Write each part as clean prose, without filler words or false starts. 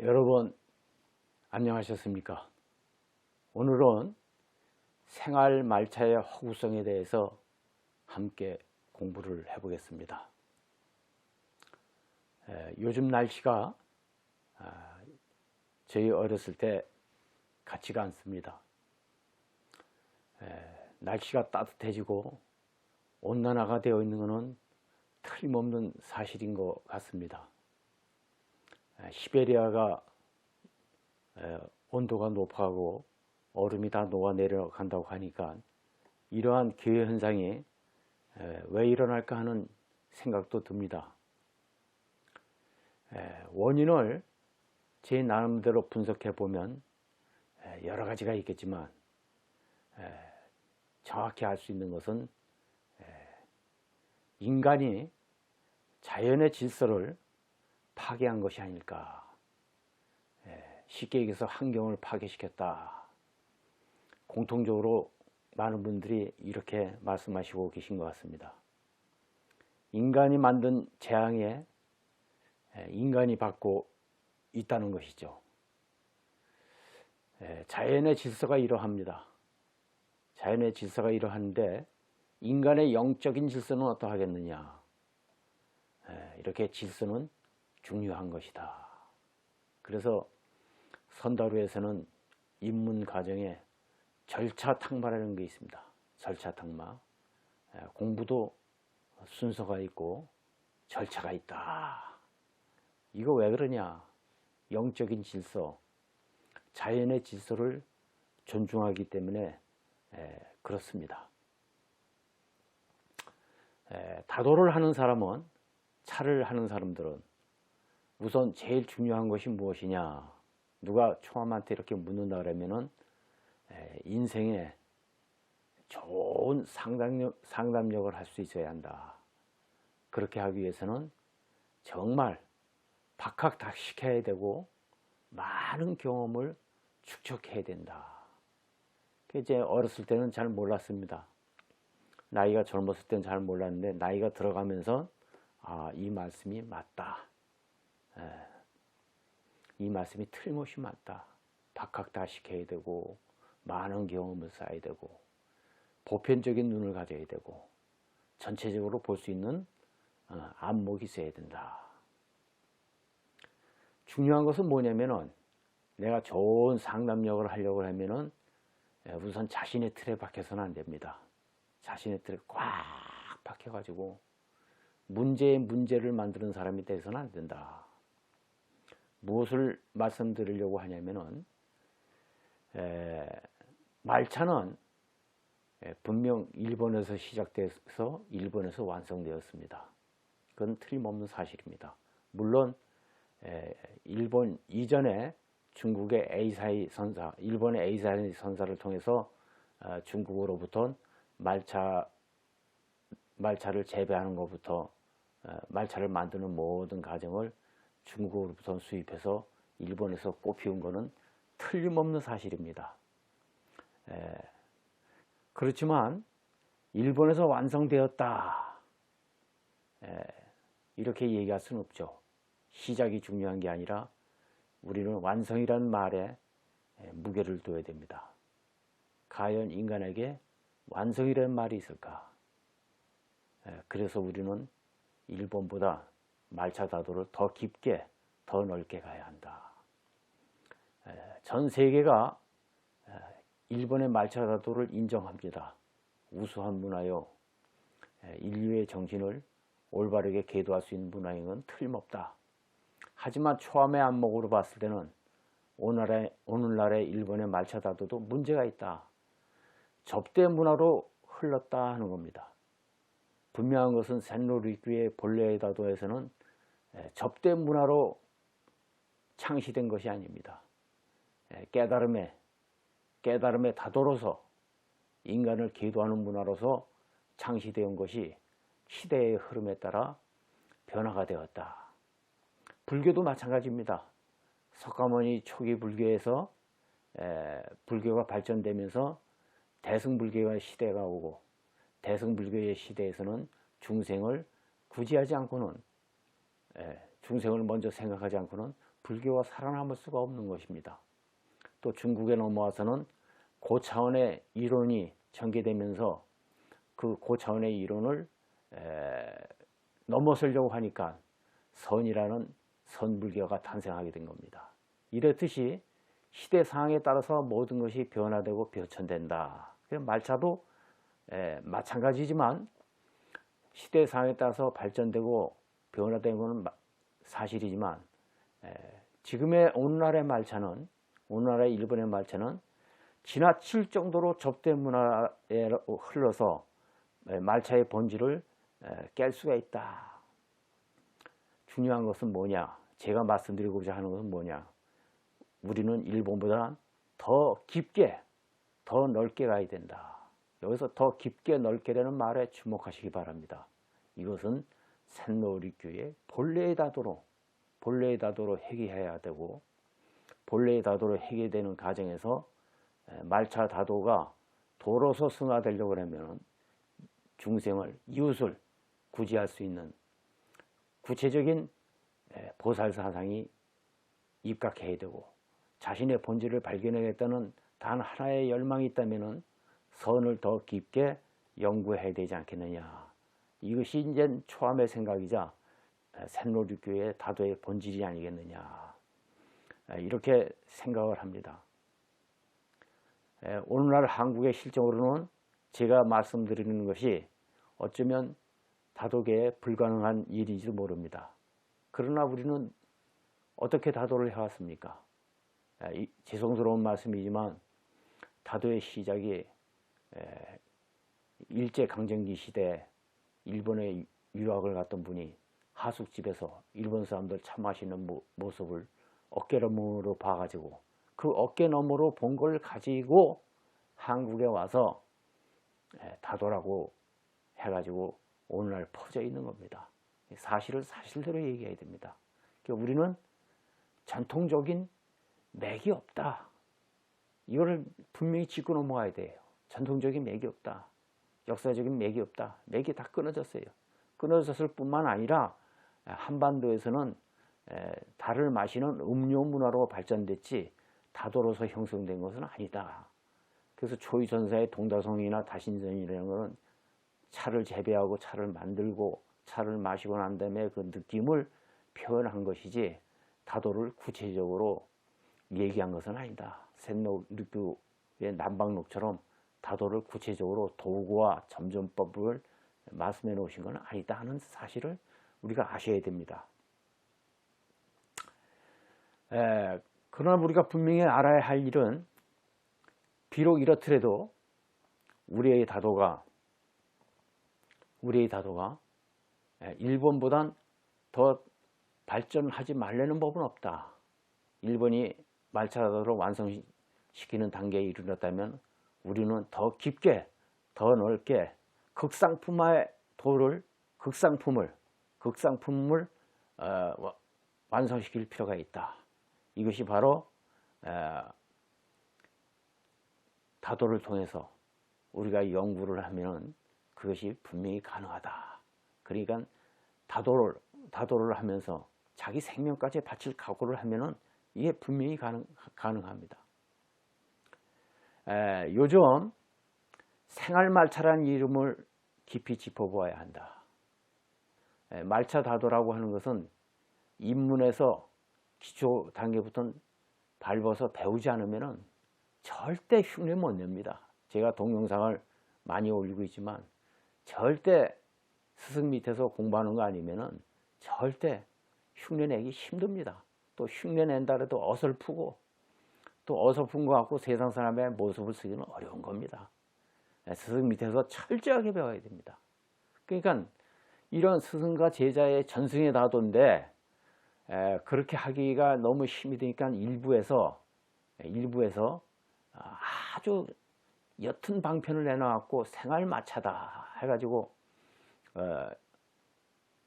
여러분 안녕하셨습니까? 오늘은 생활 말차의 허구성에 대해서 함께 공부를 해보겠습니다. 요즘 날씨가 저희 어렸을 때 같지가 않습니다. 날씨가 따뜻해지고 온난화가 되어 있는 것은 틀림없는 사실인 것 같습니다. 시베리아가 온도가 높아가고 얼음이 다 녹아 내려간다고 하니까 이러한 기후현상이 왜 일어날까 하는 생각도 듭니다. 원인을 제 나름대로 분석해 보면 여러 가지가 있겠지만 정확히 알 수 있는 것은 인간이 자연의 질서를 파괴한 것이 아닐까. 쉽게 얘기해서 환경을 파괴시켰다. 공통적으로 많은 분들이 이렇게 말씀하시고 계신 것 같습니다. 인간이 만든 재앙에 인간이 받고 있다는 것이죠. 자연의 질서가 이러합니다. 자연의 질서가 이러한데 인간의 영적인 질서는 어떠하겠느냐. 이렇게 질서는 중요한 것이다. 그래서 선다루에서는 입문 과정에 절차탕마라는 게 있습니다. 절차탕마. 공부도 순서가 있고 절차가 있다. 이거 왜 그러냐? 영적인 질서, 자연의 질서를 존중하기 때문에 그렇습니다. 다도를 하는 사람은, 차를 하는 사람들은 우선 제일 중요한 것이 무엇이냐? 누가 초함한테 이렇게 묻는다 그러면은 인생에 좋은 상담력을 할 수 있어야 한다. 그렇게 하기 위해서는 정말 박학다식해야 되고 많은 경험을 축적해야 된다. 이제 어렸을 때는 잘 몰랐습니다. 나이가 젊었을 때는 잘 몰랐는데 나이가 들어가면서 이 말씀이 맞다. 이 말씀이 틀림없이 맞다. 박학다식해야 되고 많은 경험을 쌓아야 되고 보편적인 눈을 가져야 되고 전체적으로 볼 수 있는 안목이 있어야 된다. 중요한 것은 뭐냐면은 내가 좋은 상담력을 하려고 하면은 우선 자신의 틀에 박혀서는 안 됩니다. 자신의 틀에 꽉 박혀가지고 문제에 문제를 만드는 사람이 돼서는 안 된다. 무엇을 말씀드리려고 하냐면은 말차는 분명 일본에서 시작돼서 일본에서 완성되었습니다. 그건 틀림없는 사실입니다. 물론 일본 이전에 중국의 에이사이 선사, 일본의 에이사이 선사를 통해서 중국으로부터 말차를 재배하는 것부터 말차를 만드는 모든 과정을 중국으로부터 수입해서 일본에서 꽃피운 것은 틀림없는 사실입니다. 그렇지만 일본에서 완성되었다 이렇게 얘기할 수는 없죠. 시작이 중요한 게 아니라 우리는 완성이라는 말에 무게를 둬야 됩니다. 과연 인간에게 완성이라는 말이 있을까? 그래서 우리는 일본보다 말차 다도를 더 깊게 더 넓게 가야 한다. 전 세계가 일본의 말차 다도를 인정합니다. 우수한 문화요, 인류의 정신을 올바르게 계도할 수 있는 문화인 건 틀림없다. 하지만 초함의 안목으로 봤을 때는 오늘날의 일본의 말차 다도도 문제가 있다. 접대 문화로 흘렀다 하는 겁니다. 분명한 것은 센노리쿠의 본래의 다도에서는 접대 문화로 창시된 것이 아닙니다. 깨달음의 다도로서 인간을 계도하는 문화로서 창시되어 것이 시대의 흐름에 따라 변화가 되었다. 불교도 마찬가지입니다. 석가모니 초기 불교에서 불교가 발전되면서 대승불교의 시대가 오고 대승불교의 시대에서는 중생을 구제하지 않고는 중생을 먼저 생각하지 않고는 불교가 살아남을 수가 없는 것입니다. 또 중국에 넘어와서는 고차원의 이론이 전개되면서 그 고차원의 이론을 넘어서려고 하니까 선이라는 선불교가 탄생하게 된 겁니다. 이렇듯이 시대 상황에 따라서 모든 것이 변화되고 변천된다. 말차도 마찬가지지만 시대 상황에 따라서 발전되고 변화된 것은 사실이지만 지금의 오늘날의 말차는, 오늘날의 일본의 말차는 지나칠 정도로 접대 문화에 흘러서 말차의 본질을 깰 수가 있다. 중요한 것은 뭐냐? 제가 말씀드리고자 하는 것은 뭐냐? 우리는 일본보다 더 깊게, 더 넓게 가야 된다. 여기서 더 깊게 넓게 되는 말에 주목하시기 바랍니다. 이것은 샌노리교의 본래의 다도로 해결해야 되고, 본래의 다도로 해결되는 과정에서 말차 다도가 도로서 승화되려고 하면 중생을, 이웃을 구제할 수 있는 구체적인 보살사상이 입각해야 되고, 자신의 본질을 발견하겠다는 단 하나의 열망이 있다면 선을 더 깊게 연구해야 되지 않겠느냐. 이것이 이제 초함의 생각이자 샌노리교의 다도의 본질이 아니겠느냐. 이렇게 생각을 합니다. 오늘날 한국의 실정으로는 제가 말씀드리는 것이 어쩌면 다도계에 불가능한 일인지도 모릅니다. 그러나 우리는 어떻게 다도를 해왔습니까? 죄송스러운 말씀이지만 다도의 시작이 일제강점기 시대에 일본에 유학을 갔던 분이 하숙집에서 일본 사람들 차 마시는 모습을 어깨너머로 봐가지고 그 어깨너머로 본 걸 가지고 한국에 와서 다도라고 해가지고 오늘날 퍼져 있는 겁니다. 사실을 사실대로 얘기해야 됩니다. 그러니까 우리는 전통적인 맥이 없다. 이거를 분명히 짚고 넘어가야 돼요. 전통적인 맥이 없다. 역사적인 맥이 없다. 맥이 다 끊어졌어요. 끊어졌을 뿐만 아니라 한반도에서는 달을 마시는 음료 문화로 발전됐지 다도로서 형성된 것은 아니다. 그래서 초이전사의 동다성이나 다신전이라는 것은 차를 재배하고 차를 만들고 차를 마시고 난 다음에 그 느낌을 표현한 것이지 다도를 구체적으로 얘기한 것은 아니다. 샌노리교의 남방록처럼 다도를 구체적으로 도구와 점전법을 말씀해 놓으신 건 아니다 하는 사실을 우리가 아셔야 됩니다. 그러나 우리가 분명히 알아야 할 일은 비록 이렇더라도 우리의 다도가 일본보단 더 발전하지 말려는 법은 없다. 일본이 말차다도를 완성시키는 단계에 이르렀다면 우리는 더 깊게, 더 넓게 극상품화의 도를, 극상품을 완성시킬 필요가 있다. 이것이 바로 다도를 통해서 우리가 연구를 하면 그것이 분명히 가능하다. 그러니까 다도를 하면서 자기 생명까지 바칠 각오를 하면은 이게 분명히 가능합니다. 요즘 생활말차라는 이름을 깊이 짚어보아야 한다. 말차 다도라고 하는 것은 입문에서 기초 단계부터 밟아서 배우지 않으면 절대 흉내 못 냅니다. 제가 동영상을 많이 올리고 있지만 절대 스승 밑에서 공부하는 거 아니면 절대 흉내 내기 힘듭니다. 또 흉내 낸다 해도 어설프고 또 어설픈 거 갖고 세상 사람의 모습을 쓰기는 어려운 겁니다. 스승 밑에서 철저하게 배워야 됩니다. 그러니까 이런 스승과 제자의 전승의 다도인데 그렇게 하기가 너무 힘이 드니까 일부에서 아주 옅은 방편을 내놔갖고 생활마차다 해가지고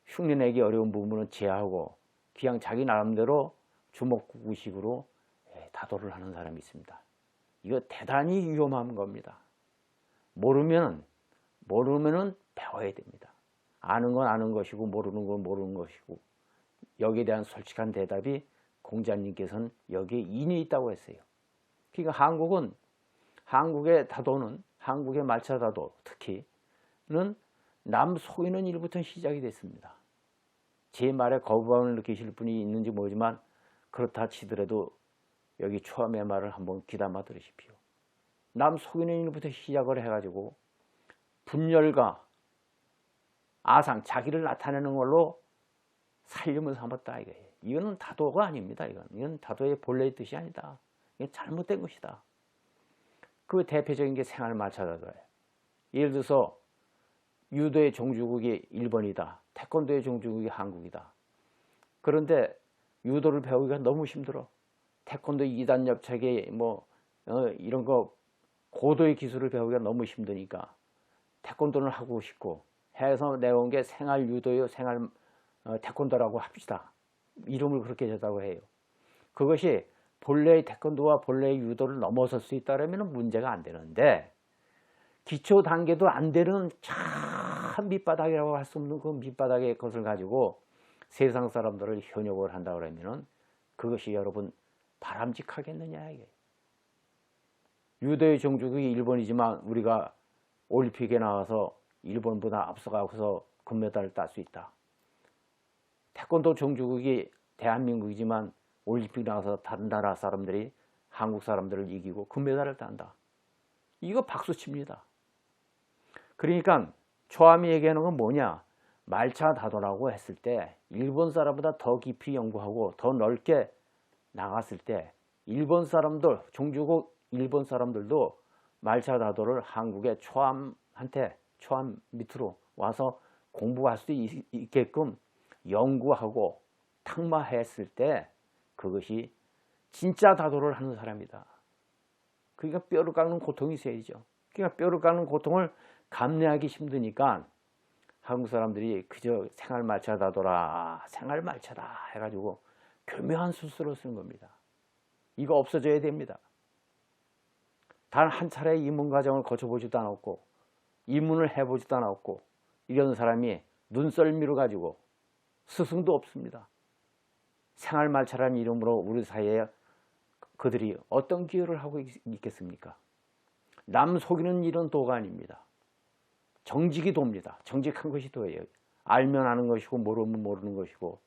흉내내기 어려운 부분은 제하고 그냥 자기 나름대로 주먹구구식으로 다도를 하는 사람이 있습니다. 이거 대단히 위험한 겁니다. 모르면은 배워야 됩니다. 아는 건 아는 것이고 모르는 건 모르는 것이고 여기에 대한 솔직한 대답이 공자님께서는 여기에 인이 있다고 했어요. 그러니까 한국의 다도는, 한국의 말차 다도 특히는 남 속이는 일부터 시작이 됐습니다. 제 말에 거부감을 느끼실 분이 있는지 모르지만 그렇다 치더라도 여기 초암의 말을 한번 귀담아 들으십시오. 남 속이는 일부터 시작을 해가지고 분열과 아상, 자기를 나타내는 걸로 살림을 삼았다 이거예요. 이거는 다도가 아닙니다. 이건 다도의 본래의 뜻이 아니다. 이건 잘못된 것이다. 그 대표적인 게 생활 말차다도예요. 예를 들어서 유도의 종주국이 일본이다. 태권도의 종주국이 한국이다. 그런데 유도를 배우기가 너무 힘들어. 태권도 2단 옆차기 이런 거 고도의 기술을 배우기가 너무 힘드니까 태권도는 하고 싶고 해서 내온 게 생활 유도요, 생활 태권도라고 합시다. 이름을 그렇게 줬다고 해요. 그것이 본래의 태권도와 본래의 유도를 넘어설 수 있다면 문제가 안 되는데 기초 단계도 안 되는 참 밑바닥이라고 할 수 없는 그 밑바닥의 것을 가지고 세상 사람들을 현혹을 한다 그러면은 그것이 여러분 바람직하겠느냐 이게. 유도의 종주국이 일본이지만 우리가 올림픽에 나와서 일본보다 앞서가서 금메달을 딸 수 있다. 태권도 종주국이 대한민국이지만 올림픽 나가서 다른 나라 사람들이 한국 사람들을 이기고 금메달을 딴다. 이거 박수칩니다. 그러니까 초암이 얘기하는 건 뭐냐? 말차 다도라고 했을 때 일본 사람보다 더 깊이 연구하고 더 넓게 나갔을 때 일본 사람들, 종주국 일본 사람들도 말차 다도를 한국의 초암한테, 초암 밑으로 와서 공부할 수 있게끔 연구하고 탁마했을 때 그것이 진짜 다도를 하는 사람이다. 그러니까 뼈를 깎는 고통이 있어야죠. 그러니까 뼈를 깎는 고통을 감내하기 힘드니까 한국 사람들이 그저 생활 말차 다도라, 생활 말차다 해가지고 교묘한 수술을 쓰는 겁니다. 이거 없어져야 됩니다. 단 한 차례 입문 과정을 거쳐보지도 않았고 입문을 해보지도 않았고 이런 사람이 눈썰미로 가지고 스승도 없습니다. 생활 말차라는 이름으로 우리 사이에 그들이 어떤 기여를 하고 있겠습니까? 남 속이는 일은 도가 아닙니다. 정직이 도입니다. 정직한 것이 도예요. 알면 아는 것이고 모르면 모르는 것이고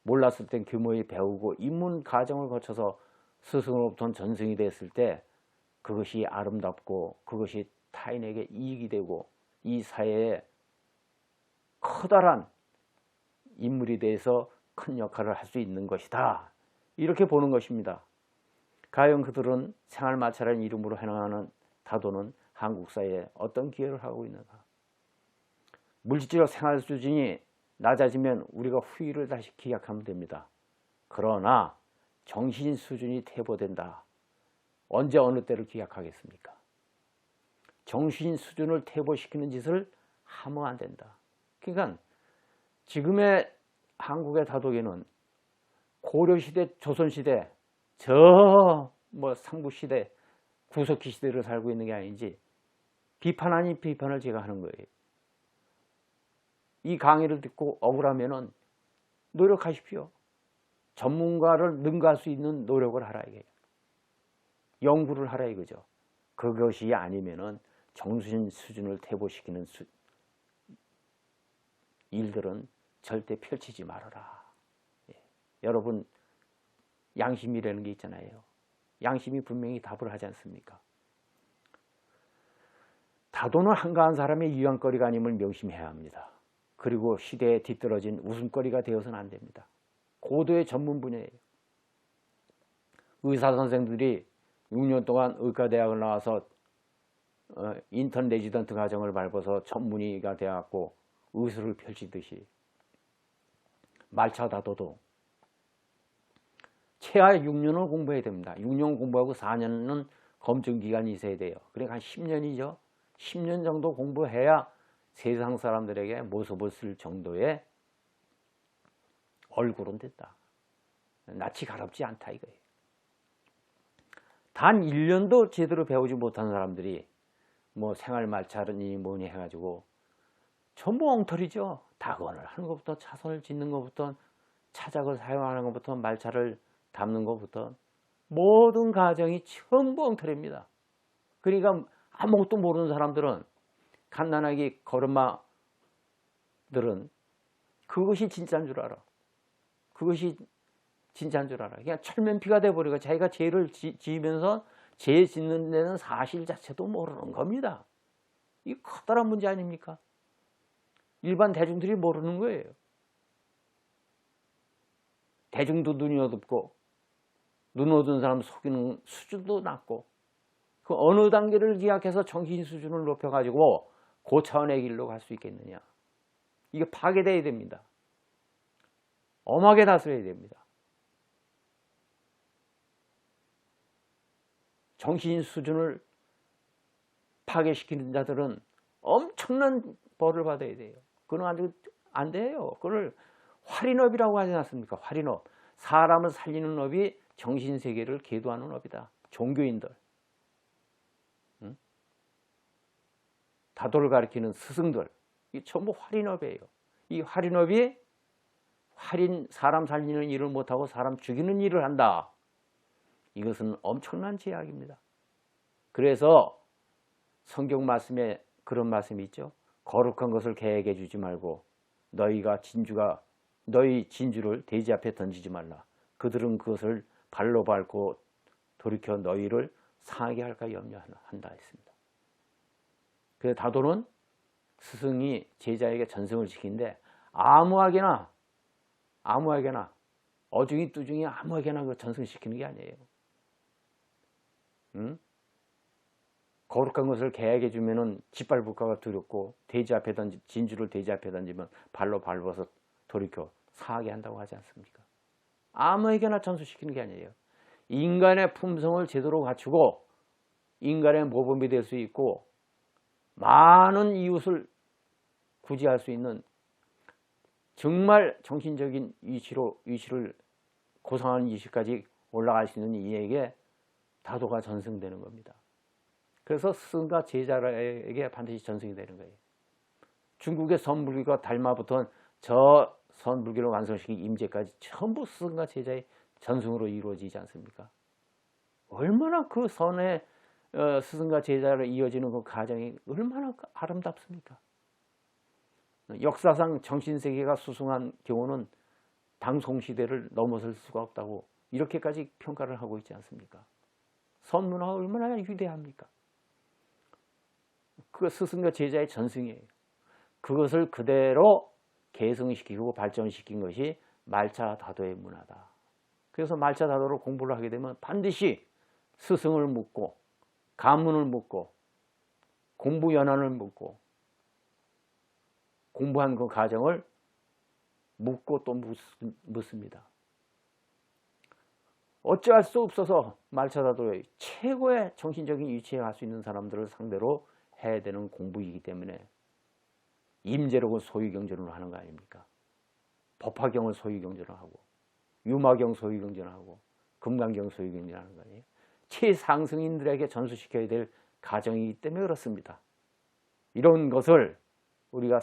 몰랐을 땐 규모히 배우고 입문 과정을 거쳐서 스승으로부터 전승이 됐을 때 그것이 아름답고 그것이 타인에게 이익이 되고 이 사회에 커다란 인물이 돼서 큰 역할을 할 수 있는 것이다. 이렇게 보는 것입니다. 과연 그들은 생활 말차라는 이름으로 행하는 다도는 한국 사회에 어떤 기여를 하고 있는가? 물질적 생활 수준이 낮아지면 우리가 후일을 다시 기약하면 됩니다. 그러나 정신 수준이 퇴보된다. 언제 어느 때를 기약하겠습니까? 정신 수준을 퇴보시키는 짓을 하면 안 된다. 그러니까 지금의 한국의 다도계는 고려시대, 조선시대, 삼국시대, 구석기 시대를 살고 있는 게 아닌지 비판 아닌 비판을 제가 하는 거예요. 이 강의를 듣고 억울하면은 노력하십시오. 전문가를 능가할 수 있는 노력을 하라 이게. 연구를 하라 이거죠. 그것이 아니면은 정신 수준을 퇴보시키는 일들은 절대 펼치지 말아라. 예. 여러분 양심이라는 게 있잖아요. 양심이 분명히 답을 하지 않습니까? 다도는 한가한 사람의 유한거리가 아님을 명심해야 합니다. 그리고 시대에 뒤떨어진 웃음거리가 되어서는 안 됩니다. 고도의 전문 분야예요. 의사 선생들이 6년 동안 의과대학을 나와서 인턴 레지던트 과정을 밟아서 전문의가 되어갖고 의술을 펼치듯이 말차 다도도 최하 6년을 공부해야 됩니다. 6년 공부하고 4년은 검증기간이 있어야 돼요. 그러니까 한 10년이죠. 10년 정도 공부해야 세상 사람들에게 모습을 쓸 정도의 얼굴은 됐다. 낯이 가렵지 않다 이거예요. 단 1년도 제대로 배우지 못한 사람들이 뭐 생활 말차니 뭐니 해가지고 전부 엉터리죠. 낙원을 하는 것부터 차선을 짓는 것부터 차작을 사용하는 것부터 말차를 담는 것부터 모든 가정이 전부 엉터리입니다. 그러니까 아무것도 모르는 사람들은 갓난아기 걸음마들은 그것이 진짜인 줄 알아. 그것이 진짜인 줄 알아. 그냥 철면피가 돼버리고 자기가 죄를 지으면서 죄 짓는 데는 사실 자체도 모르는 겁니다. 이 커다란 문제 아닙니까? 일반 대중들이 모르는 거예요. 대중도 눈이 어둡고 눈 어두운 사람 속이는 수준도 낮고 그 어느 단계를 기약해서 정신 수준을 높여가지고 고차원의 길로 갈 수 있겠느냐. 이게 파괴돼야 됩니다. 엄하게 다스려야 됩니다. 정신 수준을 파괴시키는 자들은 엄청난 벌을 받아야 돼요. 그건 아주 안 돼요. 그걸 활인업이라고 하지 않습니까? 활인업. 사람을 살리는 업이 정신세계를 계도하는 업이다. 종교인들. 응? 다도를 가리키는 스승들. 이 전부 활인업이에요. 이 활인업이 사람 살리는 일을 못하고 사람 죽이는 일을 한다. 이것은 엄청난 제약입니다. 그래서 성경 말씀에 그런 말씀이 있죠. 거룩한 것을 계획해 주지 말고 너희 진주를 돼지 앞에 던지지 말라. 그들은 그것을 발로 밟고 돌이켜 너희를 상하게 할까 염려한다 했습니다. 그래서 다도는 스승이 제자에게 전승을 시키는데 아무하게나 어중이 뚜중이 아무하게나 그 전승시키는 게 아니에요. 응? 거룩한 것을 계획해 주면은 짓밟을까가 두렵고 진주를 돼지 앞에 던지면 발로 밟아서 돌이켜 상하게 한다고 하지 않습니까? 아무에게나 전수시키는 게 아니에요. 인간의 품성을 제대로 갖추고 인간의 모범이 될 수 있고 많은 이웃을 구제할 수 있는 정말 정신적인 위치를 고상한 위치까지 올라갈 수 있는 이에게 다도가 전승되는 겁니다. 그래서 스승과 제자에게 반드시 전승이 되는 거예요. 중국의 선불교가 달마부터 저 선불교를 완성시킨 임재까지 전부 스승과 제자의 전승으로 이루어지지 않습니까? 얼마나 그 선의 스승과 제자로 이어지는 그 과정이 얼마나 아름답습니까? 역사상 정신세계가 수승한 경우는 당송시대를 넘어설 수가 없다고 이렇게까지 평가를 하고 있지 않습니까? 선문화가 얼마나 위대합니까? 그 스승과 제자의 전승이에요. 그것을 그대로 계승시키고 발전시킨 것이 말차다도의 문화다. 그래서 말차다도를 공부를 하게 되면 반드시 스승을 묻고 가문을 묻고 공부연한을 묻고 공부한 그 과정을 묻고 또 묻습니다. 어찌할 수 없어서 말차다도의 최고의 정신적인 위치에 갈 수 있는 사람들을 상대로 해야 되는 공부이기 때문에 임재록은 소유경전으로 하는 거 아닙니까? 법화경을 소유경전을 하고 유마경 소유경전을 하고 금강경 소유경전을 하는 거 아니에요? 최상승인들에게 전수시켜야 될 과정이기 때문에 그렇습니다. 이런 것을 우리가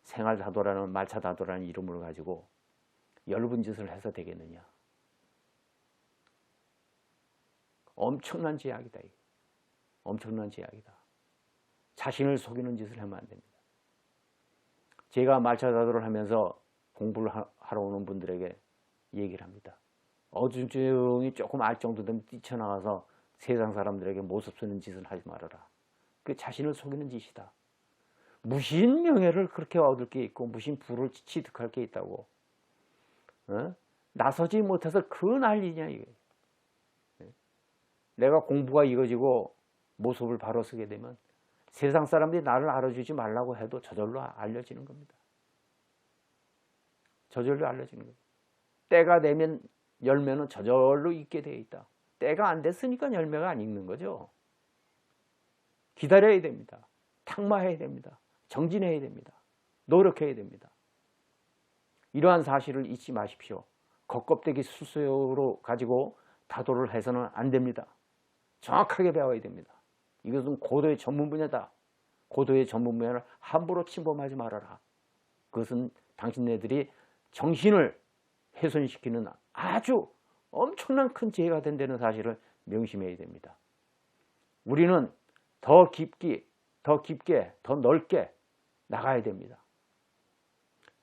생활다도라는 말차다도라는 이름을 가지고 엷은 짓을 해서 되겠느냐? 엄청난 제약이다. 엄청난 제약이다. 자신을 속이는 짓을 하면 안 됩니다. 제가 말차다도를 하면서 공부를 하러 오는 분들에게 얘기를 합니다. 어중중이 조금 알 정도 되면 뛰쳐나가서 세상 사람들에게 모습 쓰는 짓을 하지 말아라. 그 자신을 속이는 짓이다. 무슨 명예를 그렇게 얻을 게 있고 무슨 부를 취득할 게 있다고 나서지 못해서 그 난리냐 이게. 내가 공부가 이루어지고 모습을 바로 쓰게 되면 세상 사람들이 나를 알아주지 말라고 해도 저절로 알려지는 겁니다. 저절로 알려지는 겁니다. 때가 되면 열매는 저절로 익게 되어 있다. 때가 안 됐으니까 열매가 안 익는 거죠. 기다려야 됩니다. 탁마해야 됩니다. 정진해야 됩니다. 노력해야 됩니다. 이러한 사실을 잊지 마십시오. 겉껍데기 수수로 가지고 다도를 해서는 안 됩니다. 정확하게 배워야 됩니다. 이것은 고도의 전문 분야다. 고도의 전문 분야를 함부로 침범하지 말아라. 그것은 당신네들이 정신을 훼손시키는 아주 엄청난 큰 지혜가 된다는 사실을 명심해야 됩니다. 우리는 더 깊게, 더 넓게 나가야 됩니다.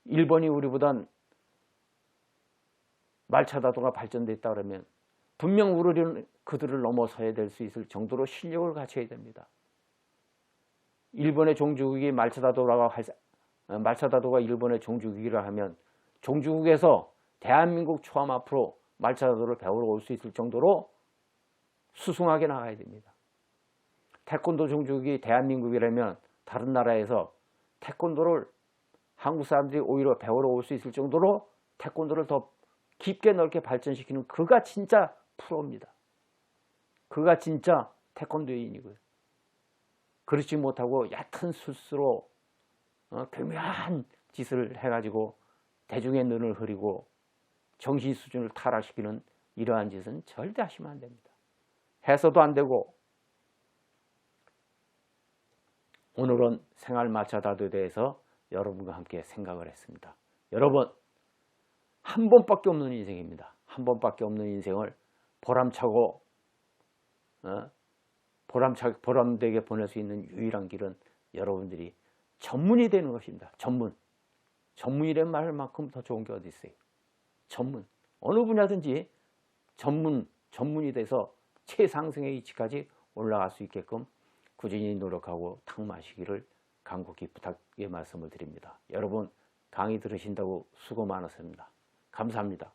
일본이 우리보단 말차다도가 발전됐다 그러면 분명 우리는 그들을 넘어서야 될 수 있을 정도로 실력을 갖춰야 됩니다. 일본의 종주국이 말차다도가 일본의 종주국이라 하면 종주국에서 대한민국 초암 앞으로 말차다도를 배우러 올 수 있을 정도로 수승하게 나가야 됩니다. 태권도 종주국이 대한민국이라면 다른 나라에서 태권도를 한국 사람들이 오히려 배우러 올 수 있을 정도로 태권도를 더 깊게 넓게 발전시키는 그가 진짜 프로입니다. 그가 진짜 태권도인이고요. 그렇지 못하고 얕은 수스로 교묘한 짓을 해가지고 대중의 눈을 흐리고 정신 수준을 타락시키는 이러한 짓은 절대 하시면 안 됩니다. 해서도 안 되고. 오늘은 생활 마차다도에 대해서 여러분과 함께 생각을 했습니다. 여러분, 한 번밖에 없는 인생입니다. 한 번밖에 없는 인생을 보람차고 보람되게 보낼 수 있는 유일한 길은 여러분들이 전문이 되는 것입니다. 전문이란 말만큼 더 좋은 게 어디 있어요. 전문. 어느 분야든지 전문이 돼서 최상승의 위치까지 올라갈 수 있게끔 꾸준히 노력하고 탁마시기를 간곡히 부탁의 말씀을 드립니다. 여러분, 강의 들으신다고 수고 많으십니다. 감사합니다.